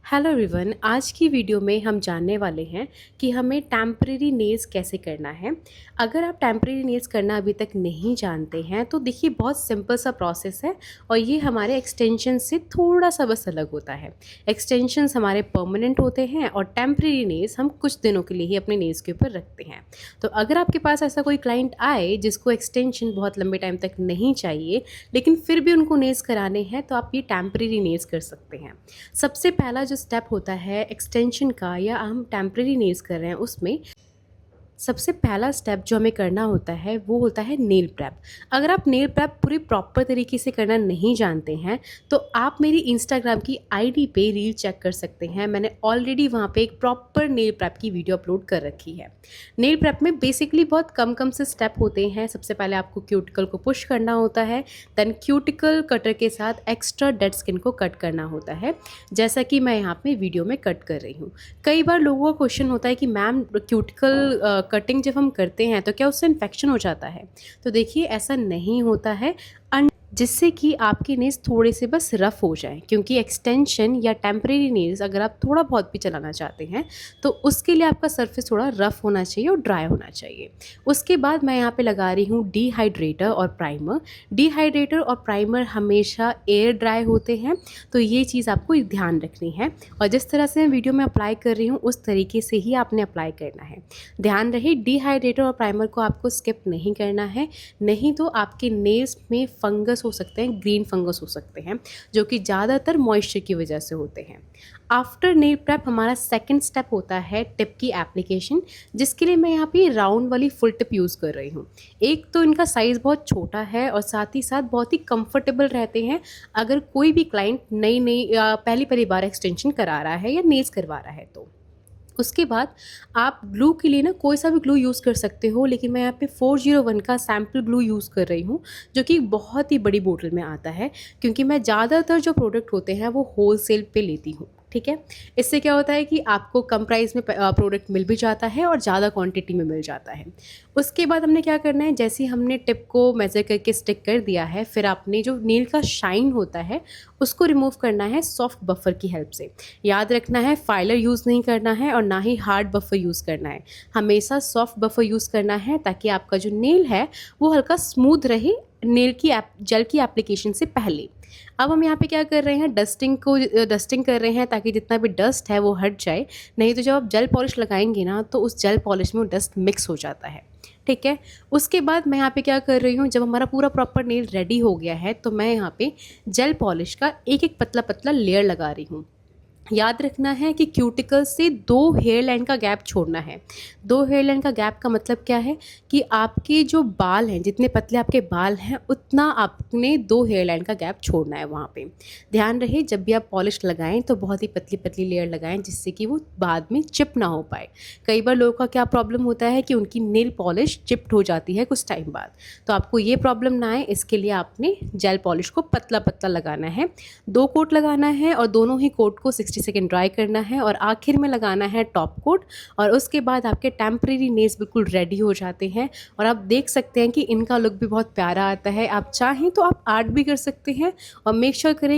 Hello everyone, आज की video में हम जानने वाले हैं कि हमें टेम्परेरी नेल्स कैसे करना है। अगर आप टेम्परेरी नेल्स करना अभी तक नहीं जानते हैं तो देखिए बहुत सिंपल सा प्रोसेस है और ये हमारे एक्सटेंशन से थोड़ा सा बस अलग होता है। एक्सटेंशंस हमारे परमानेंट होते हैं और टेम्परेरी नेल्स हम कुछ दिनों के लिए ही अपने नेल्स के ऊपर रखते हैं। तो अगर आपके पास ऐसा कोई क्लाइंट आए जिसको एक्सटेंशन बहुत लंबे टाइम तक नहीं चाहिए लेकिन फिर भी उनको नेल्स कराने हैं तो आप ये टेम्परेरी नेल्स कर सकते हैं। सबसे पहला जो स्टेप होता है एक्सटेंशन का या हम टेम्परेरी नेल्स कर रहे हैं उसमें सबसे पहला स्टेप जो हमें करना होता है वो होता है नेल प्रेप। अगर आप नेल प्रेप पूरी प्रॉपर तरीके से करना नहीं जानते हैं तो आप मेरी इंस्टाग्राम की आईडी पे रील चेक कर सकते हैं। मैंने ऑलरेडी वहाँ पे एक प्रॉपर नेल प्रेप की वीडियो अपलोड कर रखी है। नेल प्रेप में बेसिकली बहुत कम से स्टेप होते हैं। सबसे पहले आपको क्यूटिकल को पुश करना होता है, देन क्यूटिकल कटर के साथ एक्स्ट्रा डेड स्किन को कट करना होता है, जैसा कि मैं यहाँ पे वीडियो में कट कर रही हूँ। कई बार लोगों का क्वेश्चन होता है कि मैम क्यूटिकल कटिंग जब हम करते हैं तो क्या उससे इन्फेक्शन हो जाता है? तो देखिए ऐसा नहीं होता है जिससे कि आपके नेल्स थोड़े से बस रफ़ हो जाएं, क्योंकि एक्सटेंशन या टेम्परेरी नेल्स अगर आप थोड़ा बहुत भी चलाना चाहते हैं तो उसके लिए आपका सरफेस थोड़ा रफ़ होना चाहिए और ड्राई होना चाहिए। उसके बाद मैं यहाँ पे लगा रही हूँ डिहाइड्रेटर और प्राइमर। डिहाइड्रेटर और प्राइमर हमेशा एयर ड्राई होते हैं, तो ये चीज़ आपको ध्यान रखनी है और जिस तरह से मैं वीडियो में अप्लाई कर रही हूँ उस तरीके से ही आपने अप्लाई करना है। ध्यान रहे डिहाइड्रेटर और प्राइमर को आपको स्किप नहीं करना है, नहीं तो आपके नेल्स में फंगस हो सकते हैं, ग्रीन फंगस हो सकते हैं, जो कि ज़्यादातर मॉइस्चर की वजह से होते हैं। आफ्टर नेल प्रेप हमारा सेकंड स्टेप होता है टिप की एप्लीकेशन, जिसके लिए मैं यहाँ पे राउंड वाली फुल टिप यूज़ कर रही हूँ। एक तो इनका साइज़ बहुत छोटा है और साथ ही साथ बहुत ही कंफर्टेबल रहते हैं अगर कोई भी क्लाइंट नई या पहली बार एक्सटेंशन करा रहा है या नेल्स करवा रहा है तो। उसके बाद आप ग्लू के लिए ना कोई सा भी ग्लू यूज़ कर सकते हो, लेकिन मैं यहाँ पे 401 का सैम्पल ग्लू यूज़ कर रही हूँ, जो कि बहुत ही बड़ी बोतल में आता है, क्योंकि मैं ज़्यादातर जो प्रोडक्ट होते हैं वो होलसेल पे लेती हूँ। ठीक है, इससे क्या होता है कि आपको कम प्राइस में प्रोडक्ट मिल भी जाता है और ज़्यादा क्वांटिटी में मिल जाता है। उसके बाद हमने क्या करना है, जैसे ही हमने टिप को मेज़र करके स्टिक कर दिया है, फिर आपने जो नेल का शाइन होता है उसको रिमूव करना है सॉफ्ट बफर की हेल्प से। याद रखना है फाइलर यूज़ नहीं करना है और ना ही हार्ड बफर यूज़ करना है, हमेशा सॉफ्ट बफर यूज़ करना है ताकि आपका जो नेल है वो हल्का स्मूथ रहे नेल की जेल की एप्लीकेशन से पहले। अब हम यहाँ पे क्या कर रहे हैं, डस्टिंग कर रहे हैं ताकि जितना भी डस्ट है वो हट जाए, नहीं तो जब आप जेल पॉलिश लगाएंगे ना तो उस जेल पॉलिश में वो डस्ट मिक्स हो जाता है। ठीक है, उसके बाद मैं यहाँ पे क्या कर रही हूँ, जब हमारा पूरा प्रॉपर नेल रेडी हो गया है तो मैं यहाँ पे जेल पॉलिश का एक पतला पतला लेयर लगा रही हूँ। याद रखना है कि क्यूटिकल से 2 हेयर लाइन का गैप छोड़ना है। 2 हेयर लाइन का गैप का मतलब क्या है कि आपके जो बाल हैं, जितने पतले आपके बाल हैं उतना आपने 2 हेयर लाइन का गैप छोड़ना है वहाँ पे। ध्यान रहे जब भी आप पॉलिश लगाएं तो बहुत ही पतली पतली लेयर लगाएं, जिससे कि वो बाद में चिप ना हो पाए। कई बार लोगों का क्या प्रॉब्लम होता है कि उनकी नेल पॉलिश चिप्ड हो जाती है कुछ टाइम बाद, तो आपको ये प्रॉब्लम ना आए इसके लिए आपने जेल पॉलिश को पतला पतला लगाना है। 2 कोट लगाना है और दोनों ही कोट को 60 सेकेंड ड्राई करना है और आखिर में लगाना है टॉप कोट, और उसके बाद आपके टेम्परेरी नेल्स बिल्कुल रेडी हो जाते हैं। और आप देख सकते हैं कि इनका लुक भी बहुत प्यारा आता है। आप चाहें तो आप आर्ट भी कर सकते हैं और मेक श्योर करें कि